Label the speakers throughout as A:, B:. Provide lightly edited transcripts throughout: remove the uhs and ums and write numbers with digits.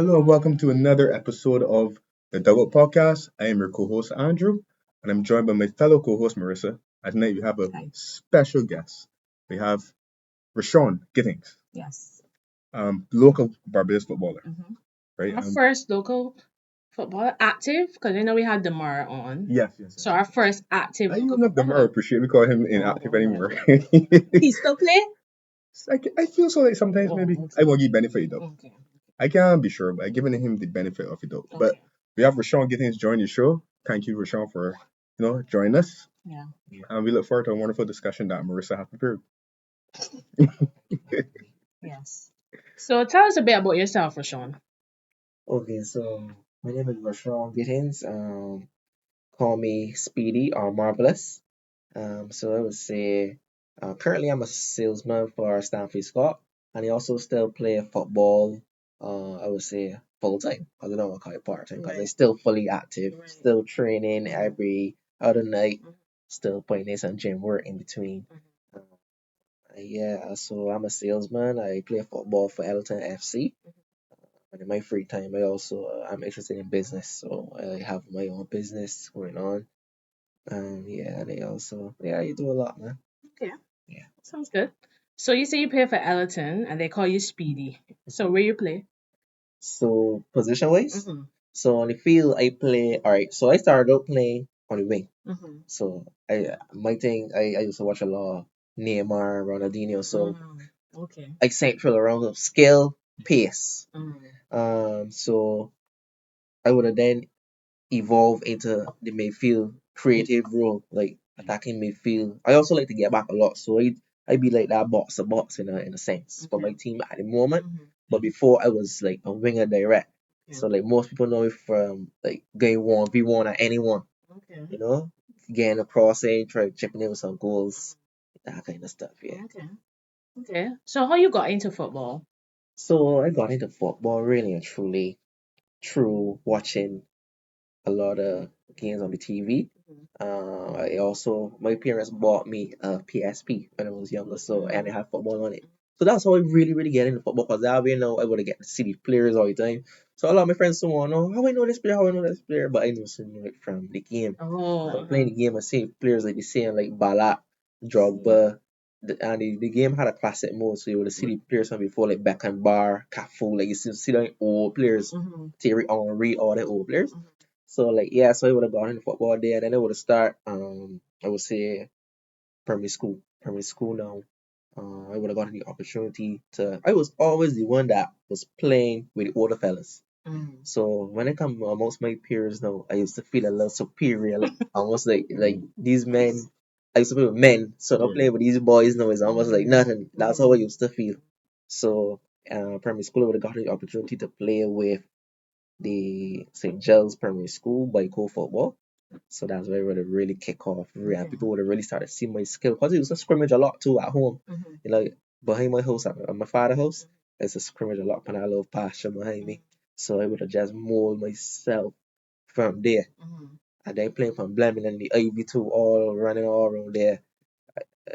A: Hello and welcome to another episode of the Dugout podcast. I am your co-host Andrew, and I'm joined by my fellow co-host Marissa. Tonight we have a
B: Hi.
A: special guest. We have Roshon Gittens,
B: Yes.
A: local Barbados footballer,
B: hmm
A: right?
B: Our first local footballer active, because I know we had Demar on.
A: Yes, yes,
B: So
A: yes,
B: our
A: yes.
B: first active
A: I
B: local
A: even know the more
B: footballer.
A: appreciate we call him inactive
B: Oh,
A: anymore.
B: right. He still play?
A: I feel so like sometimes
B: Oh,
A: maybe I
B: okay.
A: won't give benefit though.
B: Okay.
A: I can't be sure, but I'm giving him the benefit of it though. But
B: Okay.
A: we have Rashawn Gittens joining the show. Thank you, Rashawn, for joining us.
B: Yeah.
A: And we look forward to a wonderful discussion that Marissa has prepared.
B: Yes. So tell us a bit about yourself, Roshon.
C: Okay, so my name is Roshon Gittens. Call me Speedy or Marvelous. So I would say currently I'm a salesman for Stanford Scott, and I also still play football. I would say full time. I don't want to call it part time because I'm
B: Right.
C: still fully active,
B: Right.
C: still training
B: Mhm.
C: every other night,
B: Mhm.
C: still putting in some gym work in between.
B: Mhm.
C: Yeah, so I'm a salesman. I play football for Elton FC. And in my free time, I'm interested in business, so I have my own business going on. Yeah, they also you do a lot, man.
B: Okay.
C: Yeah.
B: Sounds good. So you say you play for Ellerton and they call you Speedy. So where you play?
C: So position wise,
B: Mm-hmm.
C: so on the field I play. All right, so I started out playing on the wing.
B: Mm-hmm.
C: So I used to watch a lot of Neymar, Ronaldinho. So
B: Okay.
C: I central around of skill, pace.
B: Mm.
C: So I would have then evolve into the midfield creative role, like attacking midfield. I also like to get back a lot, so I be like that box to box in a sense for my
B: Okay.
C: team at the moment.
B: Mm-hmm.
C: But before I was like a winger direct.
B: Okay.
C: So like most people know me from like going 1v1 at anyone,
B: Okay.
C: you know, getting a crossing, try chipping in with some goals, that kind of stuff, yeah.
B: Okay. Okay. So how you got into football?
C: So I got into football really and truly through watching a lot of games on the TV.
B: Mhm.
C: I also my parents bought me a PSP when I was younger, so and it
B: Mm.
C: had football on it. So that's how I really get into football because that way now I would get to see the players all the time. So a lot of my friends still want to know how I know this player, how I know this player, but I just know it from the game. So
B: Oh.
C: playing the game, I see players like the same like Balat, Drogba. The game had a classic mode, so you would see the players from before like Beckenbauer, Cafu, like you see the old players,
B: Mm-hmm.
C: Thierry Henry, all the old players.
B: Mm-hmm.
C: So like yeah, so I would have gone into football there, then I would have start I would say primary school. Primary school now. I would have gotten the opportunity to I was always the one that was playing with the older fellas.
B: Mm.
C: So when I come amongst my peers now, I used to feel a little superior, like almost like these men I used to play with men, so not playing with these boys now is almost like nothing. That's how I used to feel. So primary school I would have gotten the opportunity to play with the St. Giles Primary School by co-football. So that's where it would really kick off.
B: Okay.
C: People would have really started seeing my skill because it was a scrimmage a lot too at home.
B: Mm-hmm.
C: You know, behind my house at my father's house, it's a scrimmage a lot, and I love pasture behind me. So I would have just mold myself from there.
B: Mm-hmm.
C: And then playing from Bleming and the IB2 all running all around there.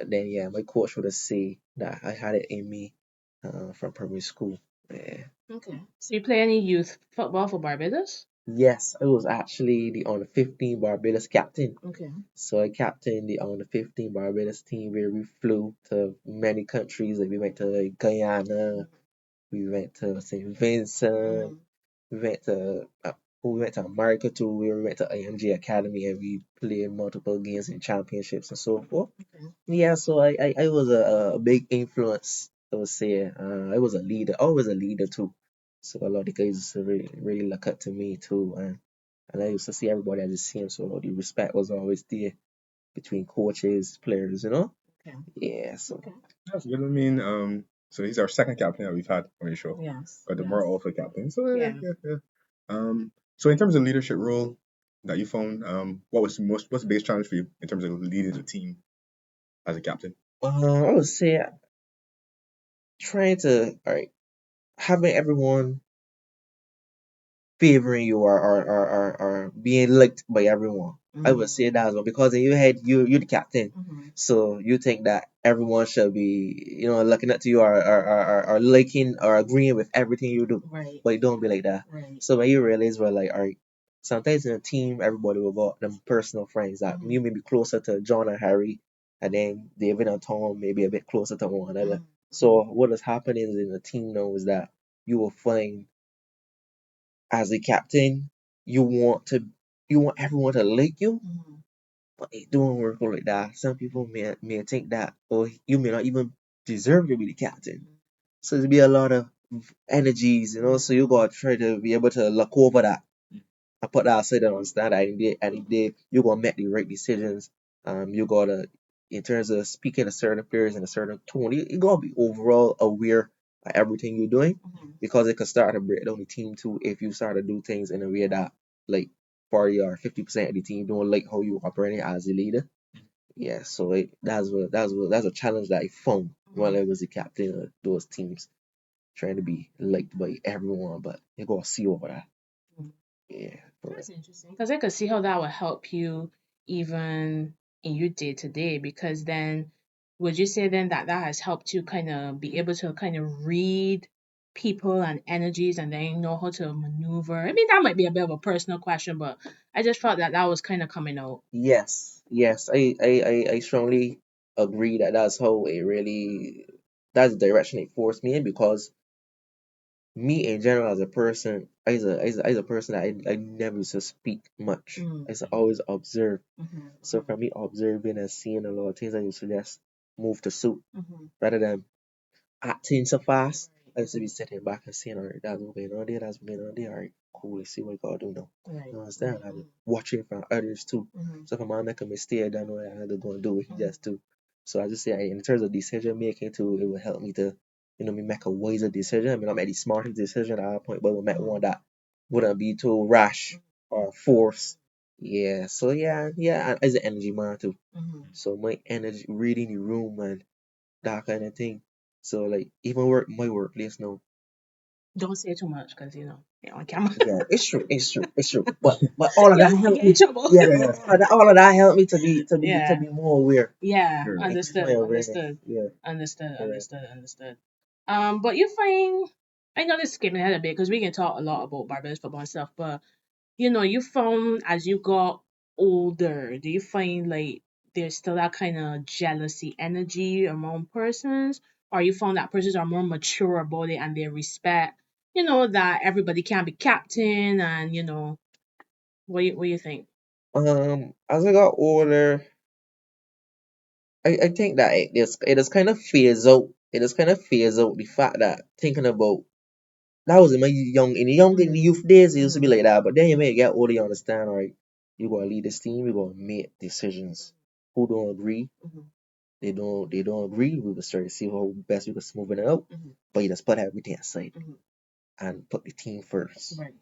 C: Then yeah, my coach would have say that I had it in me from primary school. Yeah.
B: Okay. So you play any youth football for Barbados?
C: Yes, I was actually the under 15 Barbados captain.
B: Okay.
C: So I captained the under 15 Barbados team where we flew to many countries. Like we went to like Guyana, we went to St. Vincent,
B: Mm.
C: we went to America too. We went to IMG Academy and we played multiple games in championships and so forth.
B: Okay.
C: Yeah, so I was a big influence. I would say I was a leader, always a leader too. So a lot of the guys used to really look up to me too, and I used to see everybody as the same. So the respect was always there between coaches, players, you know.
B: Okay.
C: Yeah, so
B: Okay.
A: That's good. I mean, so he's our second captain that we've had on the show.
B: Yes.
A: But the
B: Yes.
A: more also captain. So yeah,
B: Yeah.
A: yeah, yeah. So in terms of leadership role that you found, what's the biggest challenge for you in terms of leading the team as a captain?
C: I would say trying to all right having everyone favoring you or being liked by everyone. I would say that as well because in your head you're the captain, so you think that everyone should be looking up to you or liking or agreeing with everything you do,
B: Right.
C: but it don't be like that.
B: Right.
C: So when you realize, well, like, all right, sometimes in a team everybody will got them personal friends that you may be closer to John and Harry, and then David and Tom may be a bit closer to one another. So what is happening in the team now is that you will find as a captain you want everyone to like you, but it don't work out like that. Some people may think that, or you may not even deserve to be the captain. So there'll be a lot of energies, so you gotta try to be able to look over that. I put that aside and understand that and you're gonna make the right decisions. You gotta, in terms of speaking to certain players in a certain tone, you gotta be overall aware of everything you're doing because it could start to break down the team too if you start to do things in a way that, like, 40 or 50% of the team don't like how you operate as a leader. Yeah, so that's a challenge that I found while I was the captain of those teams, trying to be liked by everyone, but you gotta see over that. Yeah,
B: That's interesting because I could see how that would help you even in your day to day. Because then, would you say then that that has helped you kind of be able to kind of read people and energies and then know how to maneuver? I mean, that might be a bit of a personal question, but I just felt that that was kind of coming out.
C: Yes, I strongly agree that that's the direction it forced me in because me in general as a person, I was a person that I never used to speak much. I used to always observe. So for me, observing and seeing a lot of things, I used to just move to suit rather than acting so fast. I used to be sitting back and saying, all right, that's what's going on there, that's what's going on there. All right, cool, let's see what we gotta do now.
B: Right.
C: You understand? I was watching from others too. So if I make a mistake, I don't know what I'm gonna do what he just do. So I just say, in terms of decision making too, it will help me to, me make a wiser decision. I mean, not make the smartest decision at that point, but will make one that wouldn't be too rash or forced. Yeah. So yeah, and as an energy man too. So my energy, reading the room and that kind of thing. So like even my workplace now.
B: Don't say too much because you're on camera.
C: Yeah, it's true. But all of that
B: You
C: helped
B: get in
C: me.
B: trouble.
C: Yeah, all of that helped me to
B: Yeah.
C: be more aware.
B: Yeah,
A: Sure.
C: Increase my
B: understood,
C: awareness.
B: understood,
C: Yeah,
B: understood,
C: correct.
B: understood, understood. But you find, I know this is skipping ahead a bit because we can talk a lot about Barbados football and stuff, but you found as you got older, do you find like there's still that kind of jealousy energy among persons, or you found that persons are more mature about it and they respect, that everybody can be captain and what you think?
C: As I got older, I think that it is kind of phase out. It is kind of phase out the fact that thinking about that was in my in the youth days, it used to be like that. But then you may get older, you understand, all right? You gotta lead this team, you gotta make decisions. Who don't agree? They don't agree. We will start to see how best we can smooth it out. But you just put everything aside and put the team first.
B: Right,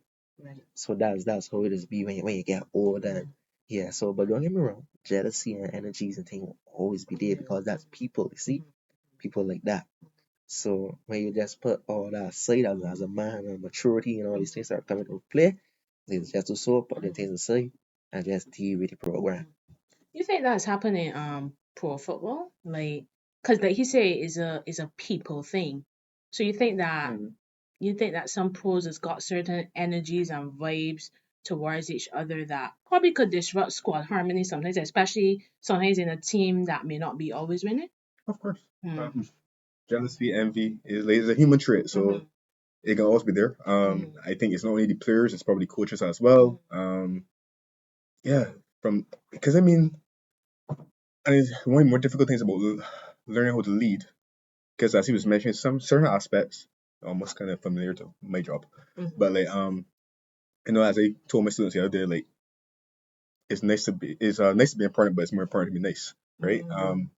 B: right.
C: So that's how it is be when you get older. And yeah, so but don't get me wrong, jealousy and energies and things will always be there because that's people, you see? People like that. So when you just put all that aside as a man and maturity and all these things start coming into play, it's just to so put the things aside and just deal with the program.
B: You think that's happening pro football? Like, cause like he say is a people thing. So you think that some pros has got certain energies and vibes towards each other that probably could disrupt squad harmony sometimes, especially sometimes in a team that may not be always winning.
A: Of course.
B: Mm.
A: Jealousy, envy is a human trait, so it can always be there. I think it's not only the players, it's probably coaches as well. Yeah, from because I mean, and it's one of the more difficult things about learning how to lead, because as he was mentioning, some certain aspects almost kind of familiar to my job, but like as I told my students the other day, like it's nice to be important, but it's more important to be nice, right?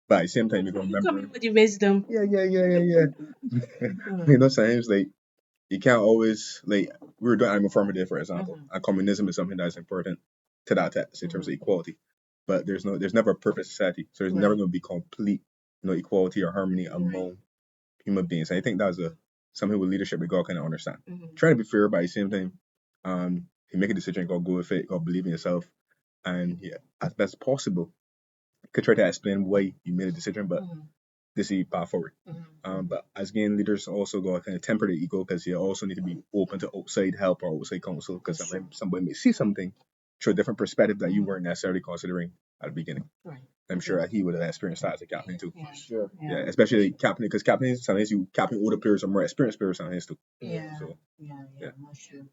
A: But at the same time, you gotta
B: You come in
A: remember,
B: with your wisdom.
A: yeah. Sometimes like you can't always like we were doing animal farmer day, for example, and communism is something that's important to that text in terms of equality. But there's never a perfect society, so there's never going to be complete equality or harmony among human beings. And I think that's something with leadership we gotta kind of understand. Trying to be fair, but at the same time, you make a decision, you gotta go with it, you gotta believe in yourself, and yeah, as best as possible, could try to explain why you made a decision, but this is path forward. But as game leaders also got to kind of temper the ego because you also need to be open to outside help or outside counsel because somebody may see something through a different perspective that you weren't necessarily considering at the beginning.
B: Right.
A: I'm sure that he would have experienced that as a captain too.
B: Yeah.
C: Sure.
A: Yeah, especially captain because captain sometimes you captain older players or more experienced players sometimes too.
B: Yeah.
A: So yeah.
B: That's true.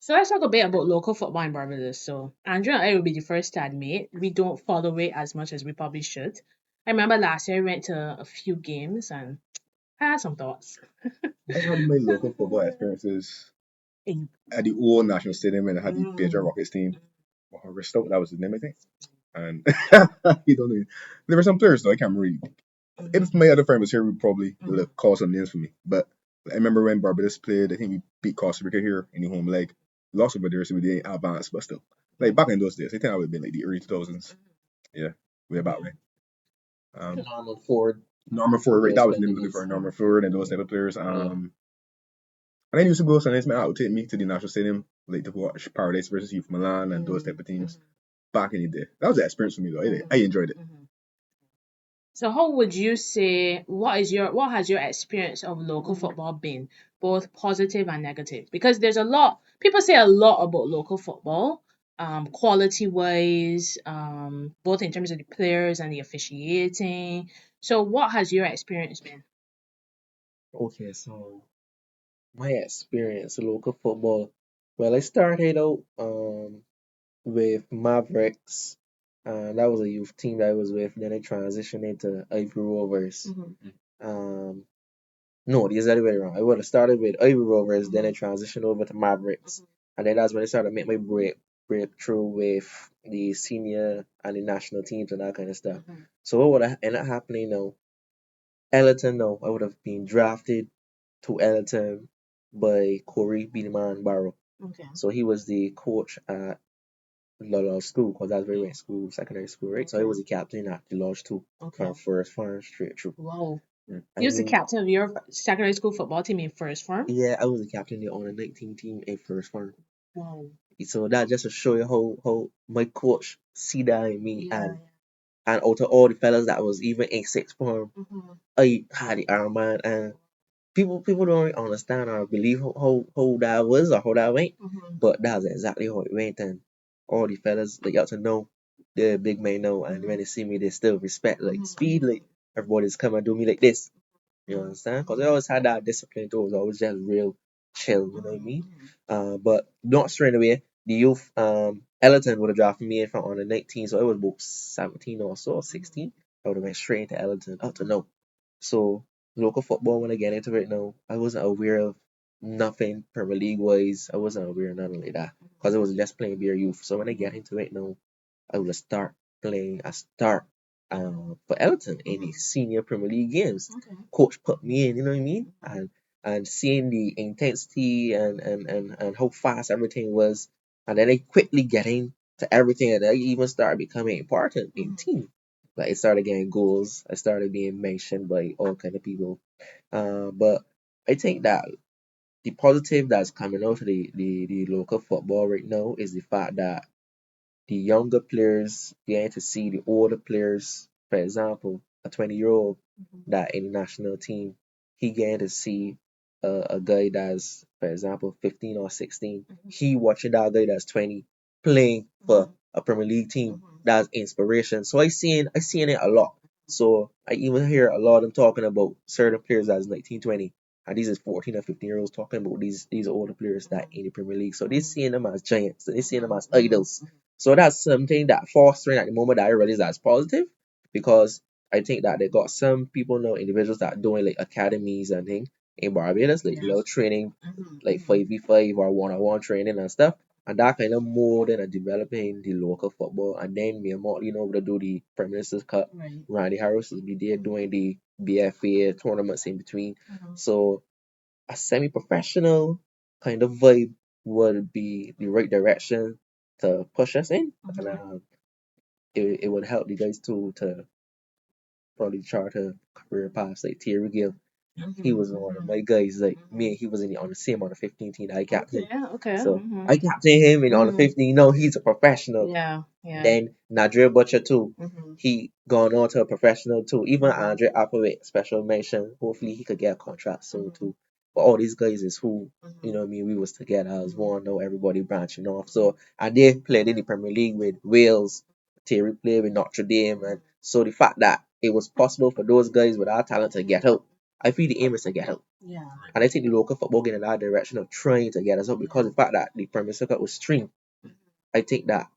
B: So let's talk a bit about local football in Barbados. So Andrew and I will be the first to admit we don't follow it as much as we probably should. I remember last year I went to a few games and I had some thoughts.
A: I had my local football experiences
B: In-
A: at the old national stadium and I had the Pedro
B: Mm.
A: Rockets team. Risto, that was his name, I think. And you don't know. There were some players though, I can't remember. If my other friend was here, we probably would have called some names for me. But I remember when Barbados played, I think we beat Costa Rica here in the home leg. Lost over there, so we didn't advance, but still. Like back in those days, I think that would have been like the early 2000s. Yeah, way back when.
C: Norman Ford.
A: Norman Ford, right?
C: Those
A: That was the
C: kind
A: name
C: of
A: looking for
C: guys.
A: Norman Ford and those type of players. And I used to go sometimes, man, I would take me to the national stadium, like to watch Paradise versus Youth Milan and those type of teams back in the day. That was an experience for me though. I enjoyed it.
B: So how would you say what has your experience of local football been, both positive and negative? Because there's a lot people say a lot about local football, quality wise, both in terms of the players and the officiating. So what has your experience been?
C: Okay, so my experience in local football. Well, I started out with Mavericks. That was a youth team that I was with. Then I transitioned into Ivory Rovers. Um, no, the other way around. I would have started with Ivory Rovers, then I transitioned over to Mavericks, and then that's when I started to make my breakthrough with the senior and the national teams and that kind of stuff. So what would have ended up happening now? Ellerton, no, I would have been drafted to Ellerton by Corey Beeman Barrow.
B: Okay.
C: So he was the coach at Lodge School, because that's where we went school, secondary school, right? So I was the captain at the Lodge too, from first farm straight through.
B: Wow.
C: I
B: You was the
C: mean,
B: captain of your secondary school football team in first form?
C: yeah, I was the captain of the under 19 team in first farm.
B: Wow.
C: So that just to show you how my coach see that in me, and out of all the fellas that was even in sixth form, I had the Iron Man, and people don't really understand or believe how that was or how that went, but that's exactly how it went, and all the fellas they got to know the big man know, and when they see me they still respect like speed, like everybody's come and do me like this. You understand? Because I always had that discipline too. It was always just real chill, you know what I mean? But not straight away. The youth, Ellerton would have drafted me in from on the 19, so I was about 17 or so, 16. I would have went straight into Ellerton. Up to know. So local football, when I get into it now, I wasn't aware of nothing Premier League wise. I wasn't aware of nothing like that because I was just playing beer youth. So when I get into it now, I will start playing. I start for Everton in the senior Premier League games. Coach put me in, you know what I mean? And seeing the intensity and how fast everything was, and then I quickly getting to everything, and I even started becoming important in team. Like I started getting goals. I started being mentioned by all kind of people. But I think that the positive that's coming out of the local football right now is the fact that the younger players getting to see the older players. For example, a 20-year-old that in the national team, he getting to see a guy that's, for example, 15 or 16. He watching that guy that's 20 playing for a Premier League team. That's inspiration. So I seen it a lot. So I even hear a lot of them talking about certain players that's 19, 20. And these is 14 or 15-year olds talking about these older players that in the Premier League. So they seeing them as giants. They seeing them as idols. So that's something that fostering at the moment that I realize that's positive, because I think that they got some people know individuals that are doing like academies and things in Barbados, like little training, like 5v5 or one-on-one training and stuff. And that kind of more than a developing the local football. And then me and Motley, to do the Prime Minister's Cup. Randy Harris will be there doing the BFA tournaments in between. So a semi-professional kind of vibe would be the right direction to push us in, and it would help the guys to probably chart a career path like Thierry Gill. He was one of my guys. Like me and he was on the same on the 15 team that I captain.
B: Okay.
C: So I captain him and on the 15. No, he's a professional.
B: Yeah. Yeah.
C: Then Nadria Butcher too.
B: Mhm.
C: He gone on to a professional too. Even Andre Applewhite, special mention. Hopefully he could get a contract soon too. But all these guys is who, you know what I mean, we was together as one, know everybody branching off. So and they played in the Premier League with Wales, Terry played with Notre Dame, and so the fact that it was possible for those guys with our talent to get out, I feel the aim is to get out.
B: Yeah.
C: And I think the local football getting in that direction of trying to get us out because the fact that the Premier Circuit was streamed, I think that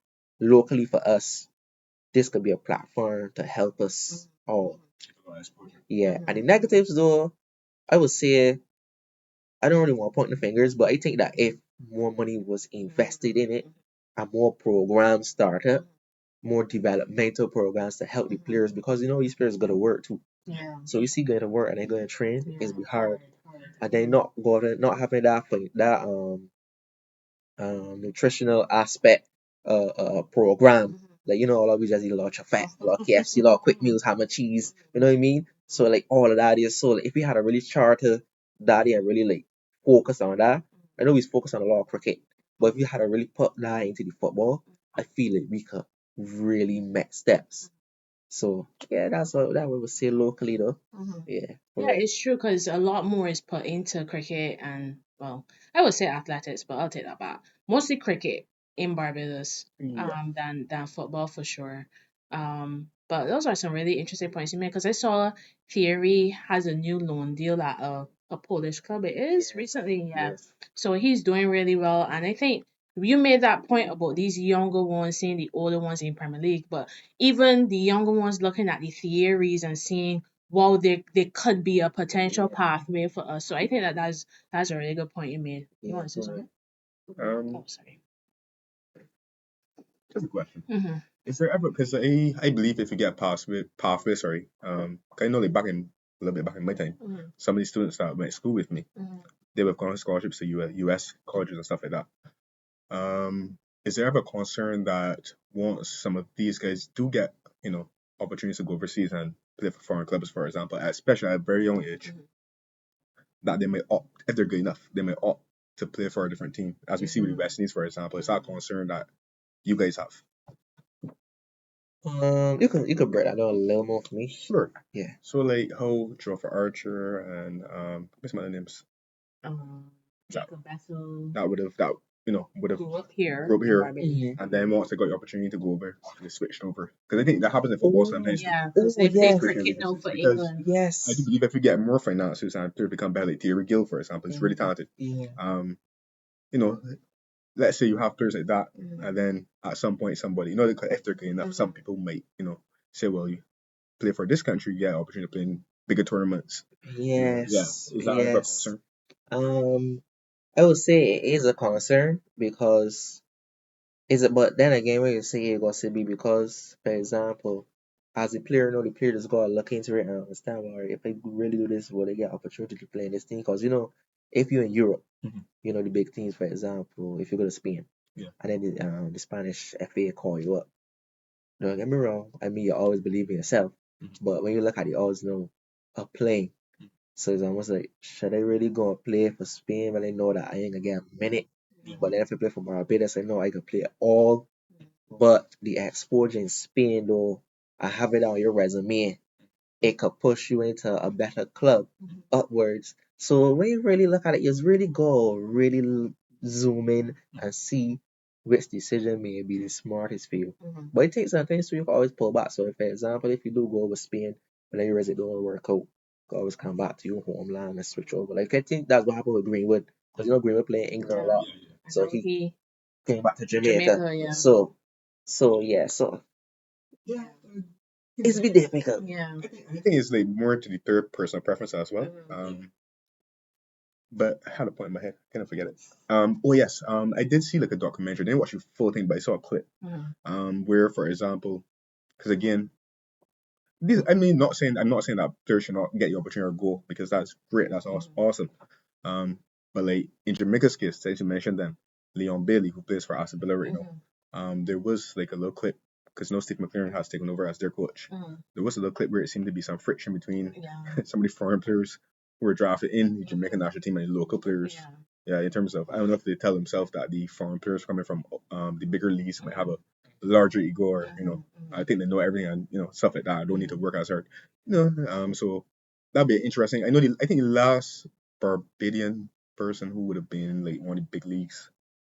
C: locally for us, this could be a platform to help us all. Yeah. And the negatives though, I would say I don't really want to point the fingers, but I think that if more money was invested in it and more programs started, more developmental programs to help the players because you know these players got to work too.
B: Yeah.
C: So you see going to work and they're going to train, it's be hard. And they not having that nutritional aspect program. Like you know, all of we just eat a lot of fat, a lot of KFC, a lot of quick meals, ham and cheese. You know what I mean? So like all of that is so like, if we had a really charter that and really like focus on that, I know we focus on a lot of cricket, but if we had to really put that into the football, I feel like we could really make steps. So yeah, that's what that we would say locally though. Yeah.
B: Yeah, it's true because a lot more is put into cricket and, well, I would say athletics, but I'll take that back. Mostly cricket in Barbados, than football for sure. But those are some really interesting points you made because I saw Thierry has a new loan deal at a Polish club. It is recently, yeah.
C: Yes.
B: So he's doing really well, and I think you made that point about these younger ones seeing the older ones in Premier League, but even the younger ones looking at the theories and seeing, well, there could be a potential pathway for us. So I think that's a really good point you made. You want to say something?
A: Um,
B: Oh, sorry.
A: just a question.
B: Mm-hmm.
A: Is there ever because I believe if you get pathway, sorry, 'cause I know like back in a little bit back in my time,
B: Mm-hmm.
A: some of these students that went to school with me,
B: Mm-hmm.
A: they were going on scholarships to US colleges and stuff like that. Is there ever concern that once some of these guys do get, opportunities to go overseas and play for foreign clubs, for example, especially at a very young age, that they may opt, if they're good enough, they may opt to play for a different team, as we see with the West Indies, for example. Is that a concern that you guys have?
C: You could break that down a little more for me.
A: Sure.
C: Yeah.
A: So like how Joffrey Archer and what's my other names?
B: Jacob Bessel
A: That would have
B: grew up here.
A: grew up here,
C: Mhm.
A: and then once they got the opportunity to go over, they switched over. Because I think that happens in football sometimes.
B: Yeah,
C: Oh
B: because they play
C: yes,
B: cricket now for
A: Because
B: England.
A: I do
C: yes.
A: believe if you get more finances and player become better, like Thierry Gill, for example, is really talented.
C: Yeah.
A: You know, let's say you have players like that, and then at some point somebody, if they're good enough, some people might, say, well, you play for this country, you get an opportunity to play in bigger tournaments. Yeah,
C: Yes.
A: is that ever a
C: Yes.
A: concern?
C: I would say it is a concern because but then again when you say it got to be because, for example, as a player, the player just gotta look into it and understand, well, if I really do this, will they get opportunity to play in this team? Because if you're in Europe, the big teams, for example, if you go to Spain,
A: Yeah.
C: and then the Spanish FA call you up. Don't get me wrong. I mean, you always believe in yourself, but when you look at the odds, of playing, so it's almost like, should I really go and play for Spain when I know that I ain't gonna get a minute? But then if I play for Barbados, I know I can play all. But the exposure in Spain, though, I have it on your resume, it could push you into a better club upwards. So when you really look at it, you just really go really zoom in and see which decision may be the smartest for you. But it takes some things so you can always pull back. So, for example, if you do go over Spain, but then you realize it don't work out, you can always come back to your homeland and switch over. Like I think that's what happened with Greenwood, because Greenwood playing England a lot, so he came back to Jamaica.
B: Yeah.
C: So yeah, so
A: Yeah.
C: it's a bit difficult.
B: Yeah.
A: I think it's like more to the third person preference as well. But I had a point in my head, kind of forget it. Oh yes, I did see like a documentary. I didn't watch the full thing, but I saw a clip. Where, for example, because again, I'm not saying that players should not get the opportunity or go because that's great, that's awesome. But like in Jamaica's case, as you mentioned them, Leon Bailey, who plays for Aston Villa right now, there was like a little clip because Steve McLaren has taken over as their coach. There was a little clip where it seemed to be some friction between some of the foreign players who are drafted in the Jamaican national team and the local players.
B: Yeah.
A: Yeah, in terms of I don't know if they tell themselves that the foreign players coming from the bigger leagues might have a larger ego, or I think they know everything and stuff like that. I don't need to work as hard. So that'd be interesting. I think the last Barbadian person who would have been like one of the big leagues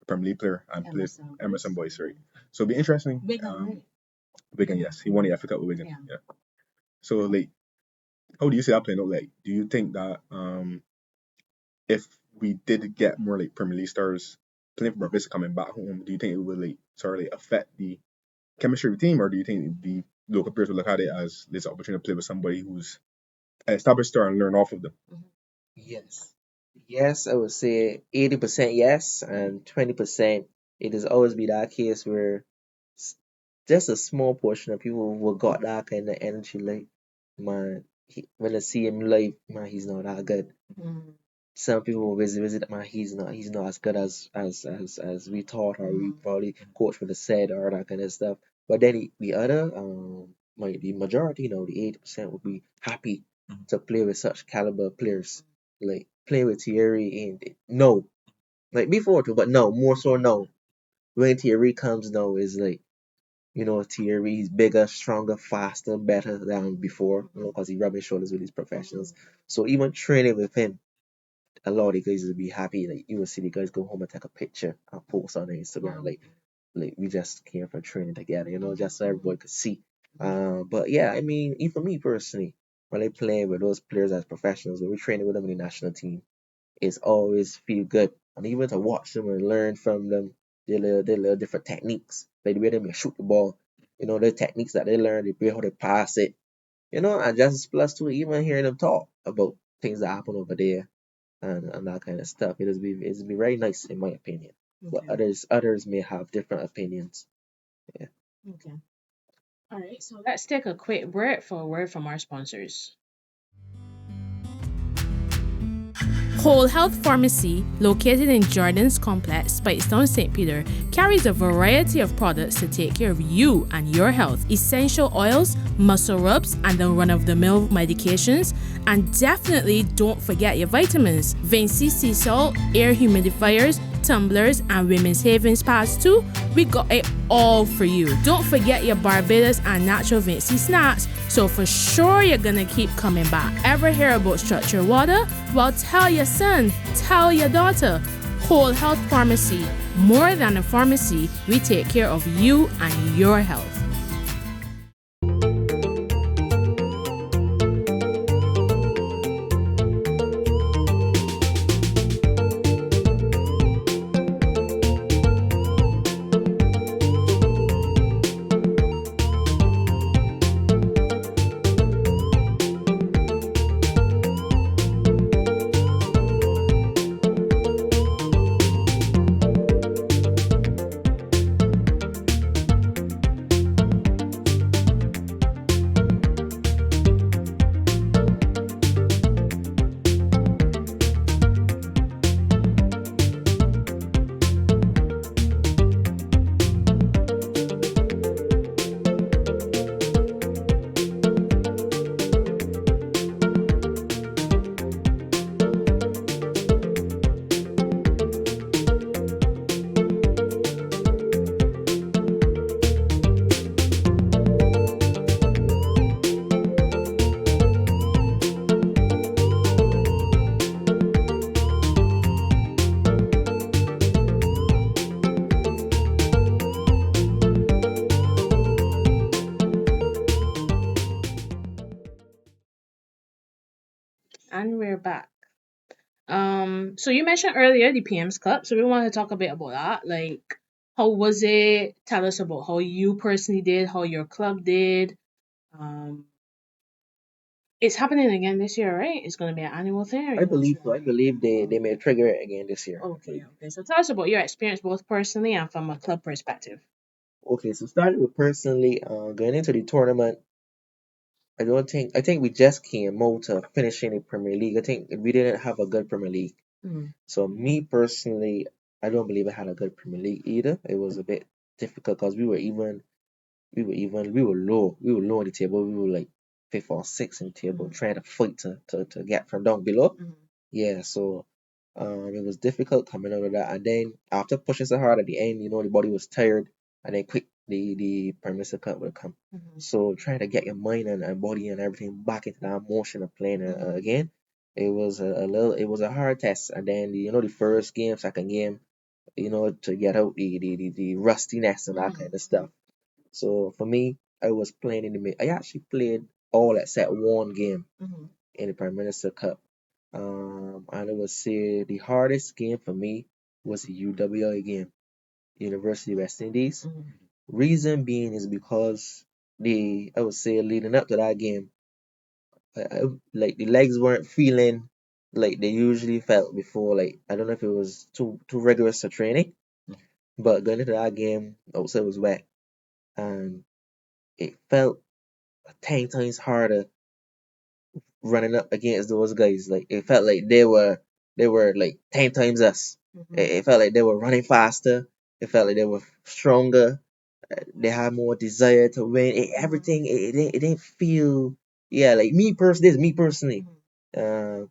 A: Premier League player and played Emerson Boyce, right? So it'd be interesting. Wigan, yes, he won the FA Cup with Wigan. Yeah. So like, how do you see that playing out? Like, do you think that if we did get more like Premier League stars playing for Barbados coming back home, do you think it would like sort of like affect the chemistry of the team, or do you think the local players would look at it as this opportunity to play with somebody who's an established star and learn off of them?
C: Yes. Yes, I would say 80% yes, and 20% it has always been that case where just a small portion of people will got that kind of energy. Like, man, when I see him live, man, he's not that good. Some people will visit, man, he's not as good as we thought, or we probably coach would have said, or that kind of stuff. But then the other might the majority, the 80% would be happy to play with such caliber players. Like, play with Thierry, and no, like before too, but no, more so no. When Thierry comes now, is like, Thierry, he's bigger, stronger, faster, better than before, because he rubbing shoulders with his professionals. So even training with him, a lot of the guys will be happy. Like, you will see the guys go home and take a picture and post on Instagram. Like we just came for training together, just so everybody could see. But yeah, I mean, even for me personally, when I play with those players as professionals, when we're training with them in the national team, it's always feel good. And even to watch them and learn from them, their little different techniques, like the way they may shoot the ball, the techniques that they learn, the way how they pass it, and just plus to even hearing them talk about things that happen over there, and that kind of stuff. It'll be very nice in my opinion. But others may have different opinions. Yeah.
B: Okay. All right. So let's take a quick break for a word from our sponsors. Whole Health Pharmacy, located in Jordan's Complex, Speightstown, St. Peter, carries a variety of products to take care of you and your health. Essential oils, muscle rubs, and the run-of-the-mill medications. And definitely don't forget your vitamins. Vinci sea salt, air humidifiers, tumblers, and women's havens pads too. We got it all for you. Don't forget your Barbados and natural Vinci snacks. So for sure you're gonna keep coming back. Ever hear about structured water? Well, tell your son, tell your daughter. Whole Health Pharmacy. More than a pharmacy, we take care of you and your health. And we're back. So you mentioned earlier the PM's Cup, so we want to talk a bit about that. Like, how was it? Tell us about how you personally did, how your club did. Um, it's happening again this year, right? It's gonna be an annual thing, or
C: I believe so. I believe they may trigger it again this year.
B: Okay, okay. So tell us about your experience, both personally and from a club perspective.
C: Okay, so starting with personally, going into the tournament, I think we just came out to finishing the Premier League. I think we didn't have a good Premier League. So me personally, I don't believe I had a good Premier League either. It was a bit difficult because we were low. We were low on the table. We were like fifth or sixth in the table, trying to fight to get from down below. Yeah, so it was difficult coming out of that. And then after pushing so hard at the end, the body was tired, and then quick the permissive cut would come. So trying to get your mind and body and everything back into that motion of playing again, it was it was a hard test. And then the first game, second game, to get out the rustiness and that kind of stuff. So for me, I was playing in the mid. I actually played all except one game in the Prime Minister Cup. And I would say the hardest game for me was the UWI game, University of West Indies. Reason being is because I would say leading up to that game, like the legs weren't feeling like they usually felt before. Like I don't know if it was too rigorous a training, but going into that game, I would say it was wet, and it felt 10 times harder running up against those guys. Like it felt like they were like 10 times us. It felt like they were running faster. It felt like they were stronger. They had more desire to win. Everything it didn't feel, yeah, like me personally. Uh,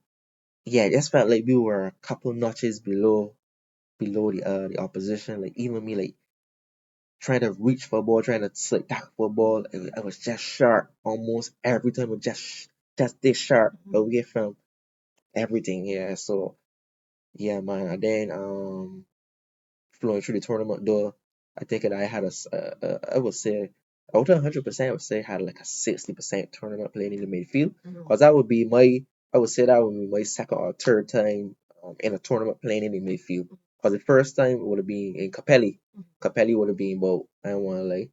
C: yeah, it just felt like we were a couple notches below the opposition. Like even me, like trying to reach for a ball, trying to like tackle for a ball, I was just sharp almost every time. It was just this sharp away from everything. Yeah, so yeah, man. And then flowing through the tournament though, I think that I had I would say out of 100%, I would say I had like a 60% tournament playing in the midfield, because I would say that would be my second or third time in a tournament playing in the midfield. Because the first time would have been in Capelli. Capelli would have been about, I don't want to lie,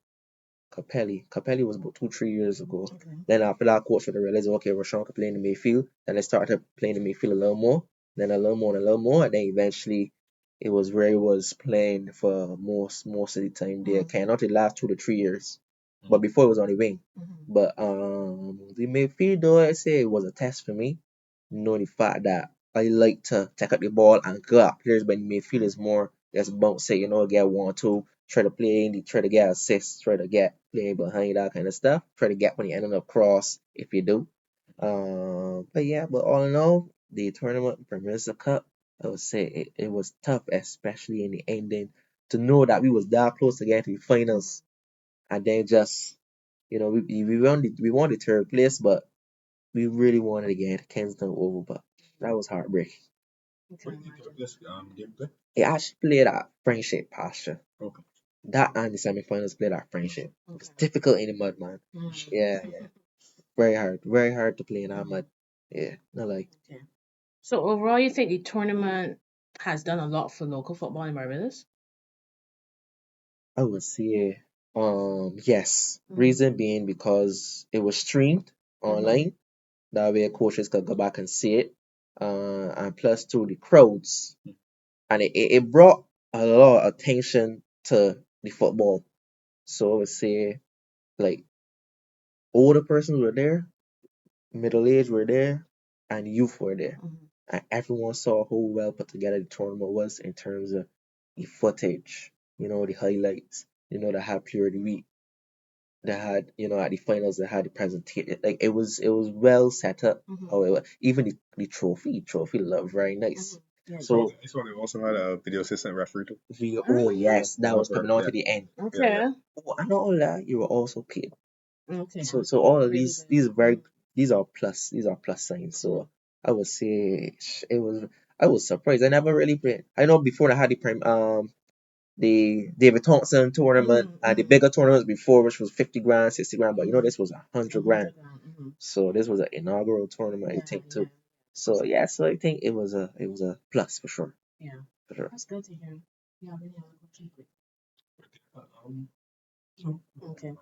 C: Capelli was about 2, 3 years ago. Then after that, coach would have realized, okay, Roshon could play in the midfield. Then I started playing in the midfield a little more, then a little more, and a little more, and then eventually it was where he was playing for most of the time there. Not the last 2 to 3 years, but before it was on the wing. But the midfield though, I say it was a test for me. Knowing the fact that I like to take up the ball and go up players, but in midfield is more just bounce it, get 1 2, try to play in the, try to get assists, try to get play behind, that kind of stuff. Try to get when you end on a cross if you do. But yeah, but all in all, the tournament Premier Cup, I would say it was tough, especially in the ending, to know that we was that close to getting to the finals, and then just we won the third place, but we really wanted to get Kensington over, but that was heartbreaking.
A: What did you think of this gameplay?
C: It actually played at Friendship Pasture.
A: Okay.
C: That and the semifinals played at Friendship. It's difficult in the mud, man. Yeah, yeah. Very hard to play in that mud. Yeah, not like.
B: So overall, you think the tournament has done a lot for local football in Barbados?
C: I would say, yes. Reason being because it was streamed online. That way, coaches could go back and see it. And plus, to the crowds, and it brought a lot of attention to the football. So I would say, like, older persons were there, middle age were there, and youth were there. And everyone saw how well put together the tournament was in terms of the footage, the highlights, that had player of the week, that had, at the finals, that had the presentation. Like it was well set up. However, even the trophy looked very nice. So
A: This one also had a video assistant referee too.
C: oh yes, that was coming on
A: Yeah.
C: to the end.
B: Okay.
C: Oh, and not all that, you were also paid.
B: Okay.
C: So all of these are plus signs. So I would say I was surprised. I never really played. I know before I had the David Thompson tournament and the bigger tournaments before, which was 50 grand, 60 grand, but this was 100 grand. So this was an inaugural tournament, I think too. So yeah, so I think it was a plus for sure.
B: Yeah.
C: For sure.
B: That's good to hear. Yeah, really, okay.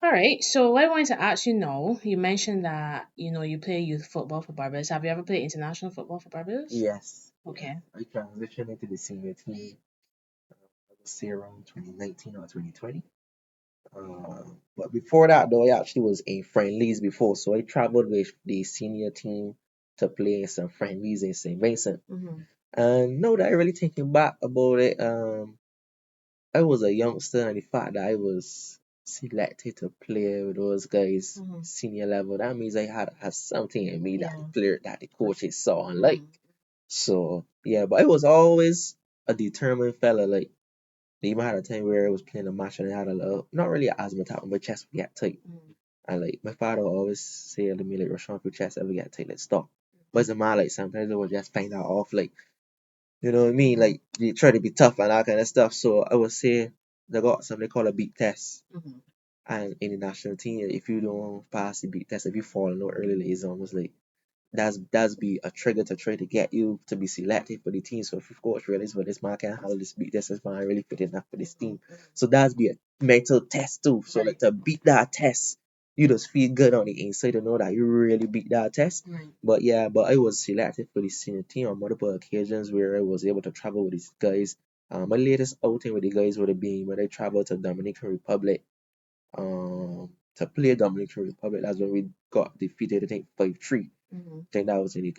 B: All right. So what I wanted to ask you now, you mentioned that you play youth football for Barbados. Have you ever played international football for Barbados?
C: Yes.
B: Okay.
C: I transitioned into the senior team, I would say around 2019 or 2020. But before that, though, I actually was in friendlies before, so I traveled with the senior team to play in some friendlies in St. Vincent. And now that I really thinking back about it, I was a youngster, and the fact that I was selected to play with those guys senior level, that means I had something in me that the player that the coaches saw and like. So yeah, but I was always a determined fella. Like they even had a time where I was playing a match and I had a little, not really an asthma attack, but my chest would get tight. And like my father would always say to me like, Roshon, if your chest ever get tight, let's stop. But it's a man like sometimes I would just find that off like, you know what I mean? Like they try to be tough and that kind of stuff. So I would say they got something called a beat test. And in the national team, if you don't pass the beat test, if you fall in early, it's almost like that's be a trigger to try to get you to be selected for the team. So if your coach realizes, well, this man can't handle this beat test, this man really fit enough for this team. So that's be a mental test too. So like to beat that test, you just feel good on the inside to know that you really beat that test. But yeah, but I was selected for the senior team on multiple occasions where I was able to travel with these guys. My latest outing with the guys would have been when I traveled to Dominican Republic to play Dominican Republic. That's when we got defeated, I think 5-3. I think that was in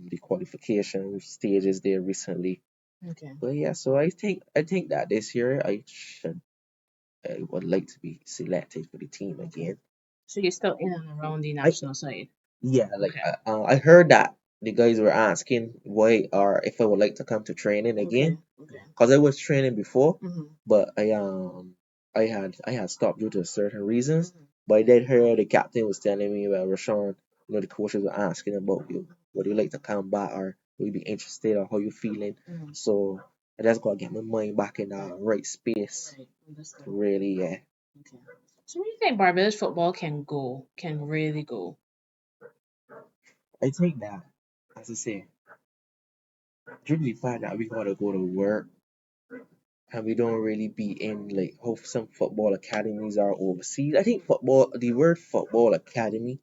C: the qualification stages there recently. But yeah, so I think that this year I would like to be selected for the team again.
B: So you're still in and around the national side.
C: Yeah, like I heard that the guys were asking why or if I would like to come to training again because I was training before, but I had stopped due to certain reasons. But I did hear the captain was telling me about Roshon, the coaches were asking about you, would you like to come back or would you be interested or how you feeling? So I just gotta get my mind back in the right space. Really, yeah.
B: So where do you think Barbados football can really go?
C: I think that, as I say, due to the fact that we gotta go to work and we don't really be in like how some football academies are overseas. I think the word football academy,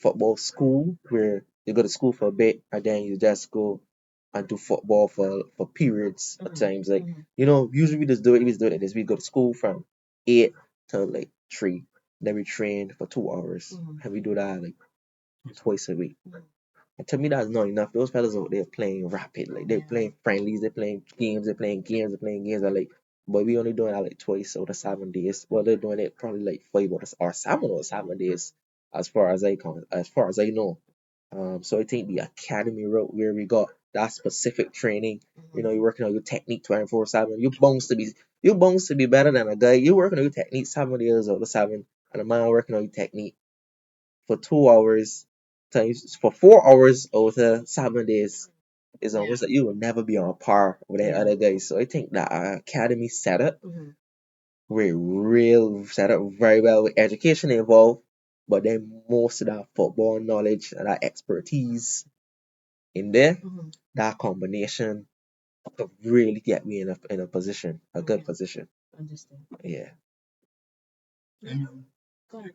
C: football school, where you go to school for a bit and then you just go and do football for periods at times. Like, usually we just do it, we just do it like this. We go to school from 8 to like 3, then we train for 2 hours, and we do that like twice a week. And to me, that's not enough. Those fellas out there playing rapid, like they're playing friendlies, they're playing games, they're playing games, they're playing games. But we only doing that like twice out of 7 days. Well, they're doing it probably like 5 or 7 days, as far as I know. So I think the academy route where we got that specific training, you're working on your technique 24/7. You bounce to be better than a guy. You're working on your technique 7 days out of 7, and a man working on your technique for 2 hours times for 4 hours out of 7 days is almost like you will never be on par with any other guys. So I think that our academy setup, we're real set up very well with education involved, but then most of that football knowledge and that expertise in there, that combination could really get me in a position, a good position.
B: Understand.
C: Yeah.
B: Go ahead.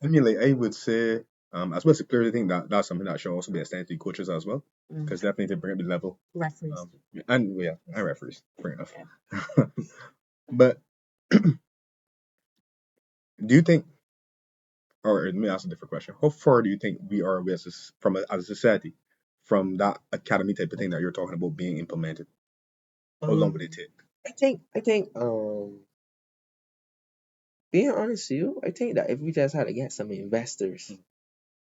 A: I mean, like I would say, as well as players, I think that's something that should also be extended to coaches as well, because definitely to bring up the level.
B: Referees.
A: And referees, fair enough. But do you think, or let me ask a different question: how far do you think we are as as a society from that academy type of thing that you're talking about being implemented? How long would it take?
C: I think being honest with you, I think that if we just had to get some investors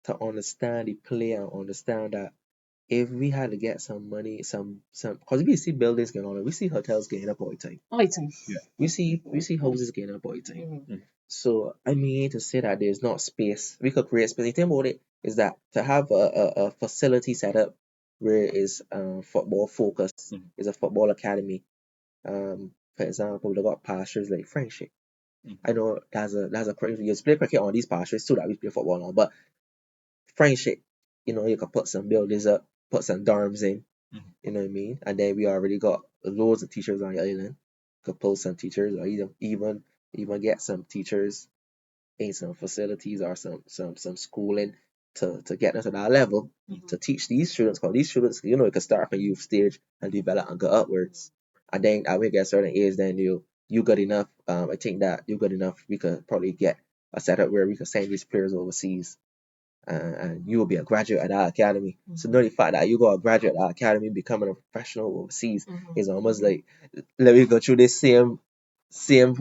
C: to understand the play and understand that if we had to get some money, because we see buildings getting on, we see hotels getting up all the time.
B: All right, time.
A: Yeah.
C: We see houses getting up all the time. So I mean to say that there's not space, we could create space. The thing about it is that to have a facility set up where it's football focused, is a football academy. For example, they got pastures like Friendship. I know that's a crazy. You play cricket on these pastures too that we play football on, but Friendship, you can put some buildings up, put some dorms in, you know what I mean? And then we already got loads of teachers on the island. Could post some teachers or even get some teachers in some facilities or some schooling to get them to that level to teach these students. Because these students, it can start from youth stage and develop and go upwards. And then when you get a certain age, then you good enough. I think that you good enough. We could probably get a setup where we could send these players overseas, and you will be a graduate at our academy. So know the fact that you go a graduate at our academy, becoming a professional overseas is almost like let me go through this same same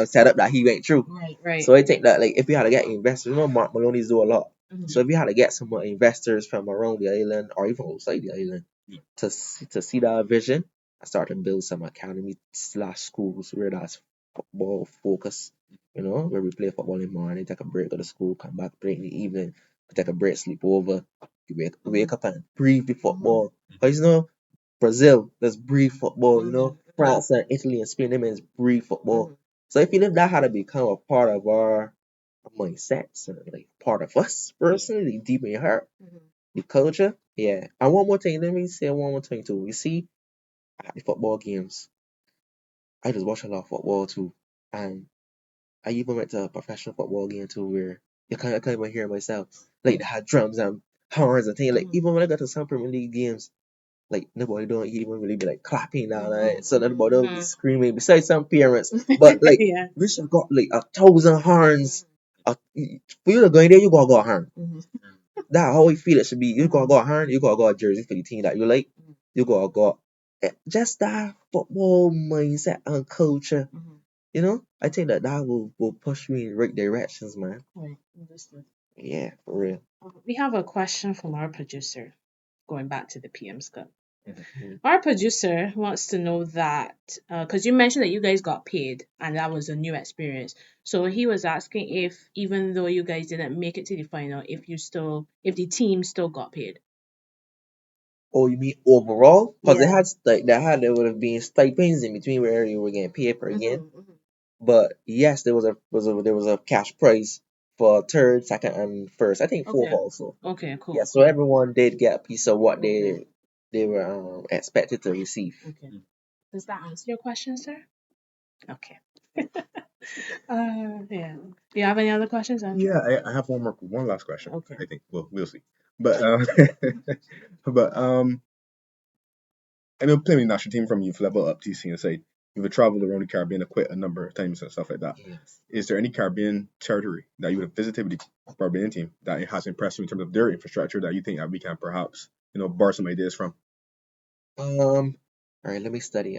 C: setup that he went through.
B: Right.
C: So I think that like if you had to get investors, Mark Maloney's do a lot.
B: Mhm.
C: So if you had to get some more investors from around the island or even outside the island to see that vision, I start to build some academy slash schools where that's football focus. Where we play football in the morning, take a break, go to school, come back, break in the evening, take a break, sleep over, wake up and breathe the football. Because Brazil, there's breathe football, France and Italy and Spain, them is breathe football. So I feel if that had to become a part of our mindsets and like part of us personally, deep in your heart, the culture, yeah. And one more thing, let me say one more thing too. You see, at the football games, I just watch a lot of football too. And I even went to a professional football game too where I can't even hear myself. Like they had drums and horns and things. Like even when I got to some Premier League games, like nobody don't even really be like clapping down like so nobody don't be screaming besides some parents. But like
B: Yeah.
C: we should got like 1,000 horns. For you to go in there, you gotta go a horn. That's how we feel it should be. You gotta go a horn, you gotta go a jersey for the team that you like. You gotta go just that football mindset and culture. I think that will push me in the right directions, man.
B: Right. Understood.
C: Yeah, for real.
B: We have a question from our producer, going back to the PM's Cup.
C: Mhm.
B: Our producer wants to know that, because you mentioned that you guys got paid and that was a new experience. So he was asking if, even though you guys didn't make it to the final, if the team still got paid.
C: Oh, you mean overall? Because
B: Yeah.
C: there would have been stipends in between where you were getting paid per game. But yes, there was a cash prize for third, second, and first. I think fourth
B: Okay.
C: also.
B: Okay, cool.
C: Yeah, so everyone did get a piece of what they were expected to receive.
B: Okay. Does that answer your question, sir? Okay. Yeah. Do you have any other questions, Andrew?
A: Yeah, I have one last question.
B: Okay.
A: I think. Well, we'll see. But but I know playing with the national team from youth level up to senior side. You've traveled around the Caribbean quite a number of times and stuff like that.
C: Yes.
A: Is there any Caribbean territory that you would have visited with the Barbadian team that it has impressed you in terms of their infrastructure that you think that we can perhaps borrow some ideas from?
C: All right, let me study.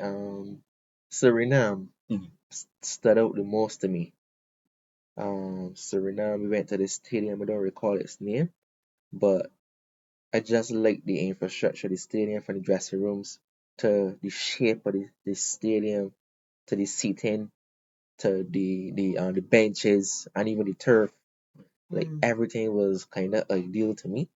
C: Suriname
A: Mhm.
C: stood out the most to me. Suriname, we went to this stadium. I don't recall its name, but I just like the infrastructure, the stadium, from the dressing rooms to the shape of the stadium to the seating to the benches and even the turf. Like everything was kind of ideal to me.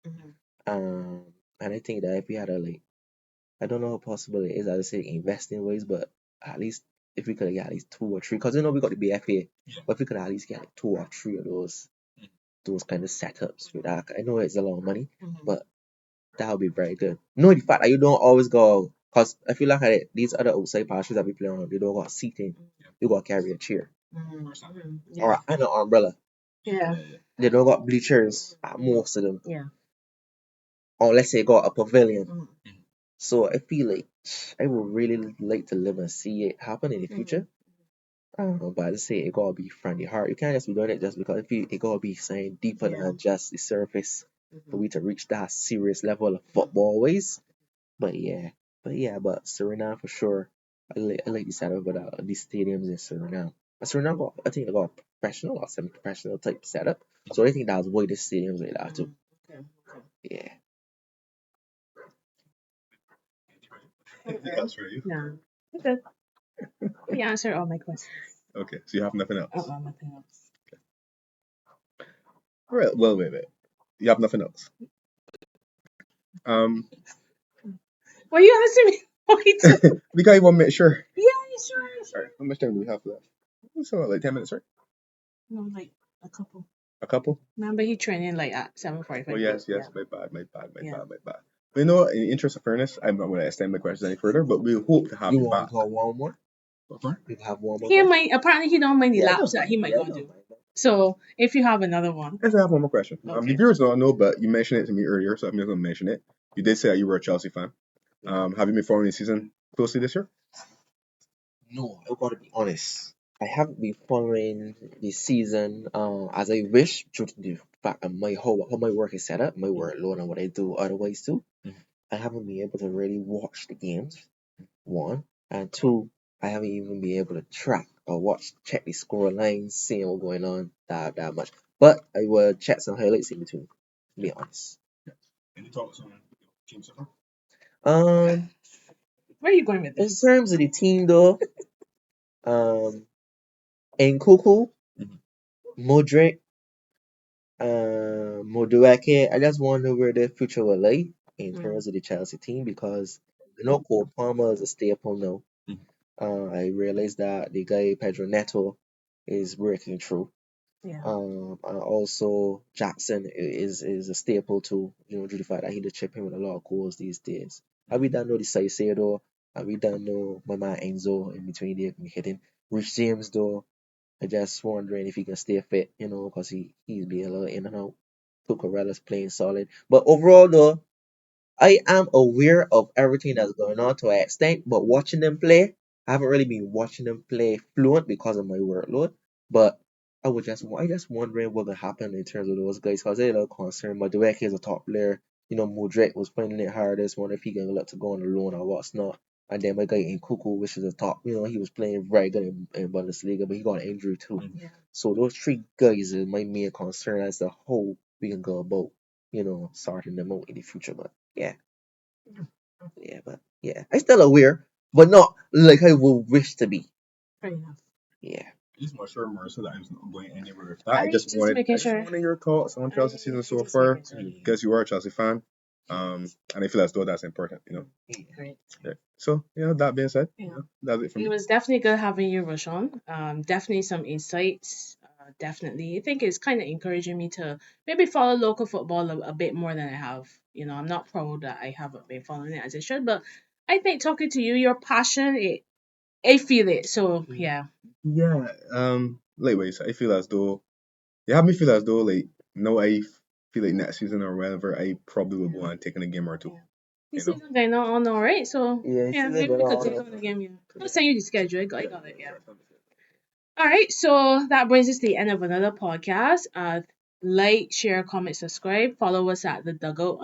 C: Um, and I think that if we had I don't know how possible it is, I would say invest in ways, but at least if we could get at least two or three, because we got the BFA, but if we could at least get like two or three of those kind of setups with that, I know it's a lot of money, but that would be very good. Knowing the fact that you don't always go, because I feel like these other outside pastures that we play on, they don't got seating. You got to carry a chair or an umbrella.
B: Yeah.
C: They don't got bleachers at most of them,
B: Yeah.
C: or let's say got a pavilion. So I feel like I would really like to live and see it happen in the future. I don't know, but I say it gotta be from the heart. You can't just be doing it just because it gotta be saying deeper than just the surface for we to reach that serious level of football ways. But but Suriname for sure. I like the setup of these stadiums in Suriname. But Suriname I think they got a professional or semi-professional type setup. So I think that's why the stadiums like that too.
B: Okay.
C: Yeah.
A: Anything else for you?
B: No. Okay. You answered all my questions.
A: Okay, so you have nothing else.
B: Nothing else.
A: All right. Well, wait. You have nothing else. Um,
B: Well, you answered me. Wait.
A: we can't even make sure.
B: Yeah, sure.
A: All right, how much time do we have left? So like 10 minutes, right?
B: No, like a couple.
A: A couple.
B: Remember, he training like at 7:45.
A: Oh yes,
B: Yeah.
A: my bad, my bad, my
B: Yeah.
A: bad, my bad. But in the interest of fairness, I'm not going to extend my questions any further. But we hope to have
C: You
A: you
C: want
A: back.
C: to go one more?
A: What for?
C: You have one more
B: He
C: question?
B: might apparently he don't mind the
C: Yeah, I
B: laps
C: don't
B: that he
C: mind.
B: might
C: Yeah, I
B: go
C: don't
B: do.
C: mind.
B: So if you have another one,
A: Yes, I have one more question. The
B: okay.
A: viewers don't know, but you mentioned it to me earlier, so I'm just going to mention it. You did say that you were a Chelsea fan. Have you been following the season closely this year?
C: No, I gotta be honest. I haven't been following the season as I wish due to the fact of how my work is set up, my workload and what I do otherwise too. I haven't been able to really watch the games, one. And two, I haven't even been able to track or check the score lines, seeing what's going on that much. But I will check some highlights in between, to be honest.
A: Any thoughts on team so far?
B: Where are you going with
C: In
B: this?
C: terms of the team though, Nkuku, Modric, Modueke, I just wonder where their future will lie in terms of the Chelsea team, because I know Cole Palmer is a staple now. I realized that the guy Pedro Neto is breaking through.
B: Yeah.
C: And also Jackson is a staple too, due to the fact that he did chip in with a lot of goals these days. And we don't know the Saicedo, and we don't know my man Enzo in between there hitting. Rich James though, I just wondering if he can stay fit, because he's been a little in and out. Cucurella's playing solid. But overall though, I am aware of everything that's going on to an extent, but watching them play, I haven't really been watching them play fluent because of my workload. But I just wondering what will happen in terms of those guys, because they're a little concerned. But Dweck is a top player. Modric was playing it hardest. Wonder if he can look to go on a loan or what's not. And then my guy in Kuku, which is a top, he was playing very good in Bundesliga, but he got an injury too.
B: Yeah.
C: So those three guys is my main concern as to how we can go about, sorting them out in the future. But yeah, I still aware, but not like I would wish to be.
B: Fair enough.
C: Yeah.
A: I just want to show Marissa that I'm not going anywhere with that.
B: I just making sure.
A: wanted your thoughts on Chelsea season so
B: just
A: far,
B: making sure.
A: because you are a Chelsea fan. And I feel as though that's important,
B: Great.
A: Yeah. So, that being said,
B: Yeah.
A: that's it for
B: It
A: me.
B: was definitely good having you, Roshon. Definitely some insights. Definitely. I think it's kind of encouraging me to maybe follow local football a bit more than I have. I'm not proud that I haven't been following it as I should, but I think talking to you, your passion, I feel it. So, yeah.
A: Yeah. Likewise, I feel as though you have me feel as though like no, I feel like next season or whenever I probably will go on taking a game or two.
B: Yeah. This season going on all right, so
C: Yeah,
B: maybe we could take on the game. Yeah, I'll send you the schedule. I got it. Yeah. All right, so that brings us to the end of another podcast. Like, share, comment, subscribe. Follow us at the Dugout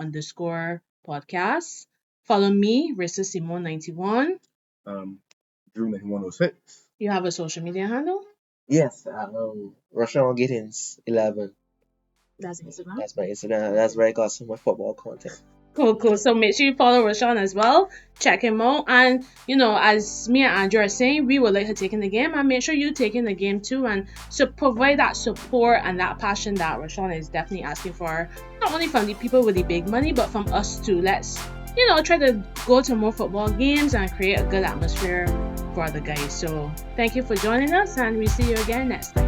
B: _podcast. Follow me, Rissa Simone 91.
A: Drew 9106.
B: You have a social media handle?
C: Yes. Roshon Gittens 11.
B: That's Instagram.
C: That's my Instagram. That's where I got some of my football content.
B: Cool. So make sure you follow Roshon as well. Check him out. And, as me and Andrew are saying, we would like her taking the game. And make sure you taking the game too. And so provide that support and that passion that Roshon is definitely asking for. Not only from the people with the big money, but from us too. Let's, try to go to more football games and create a good atmosphere for the guys. So thank you for joining us. And we see you again next time.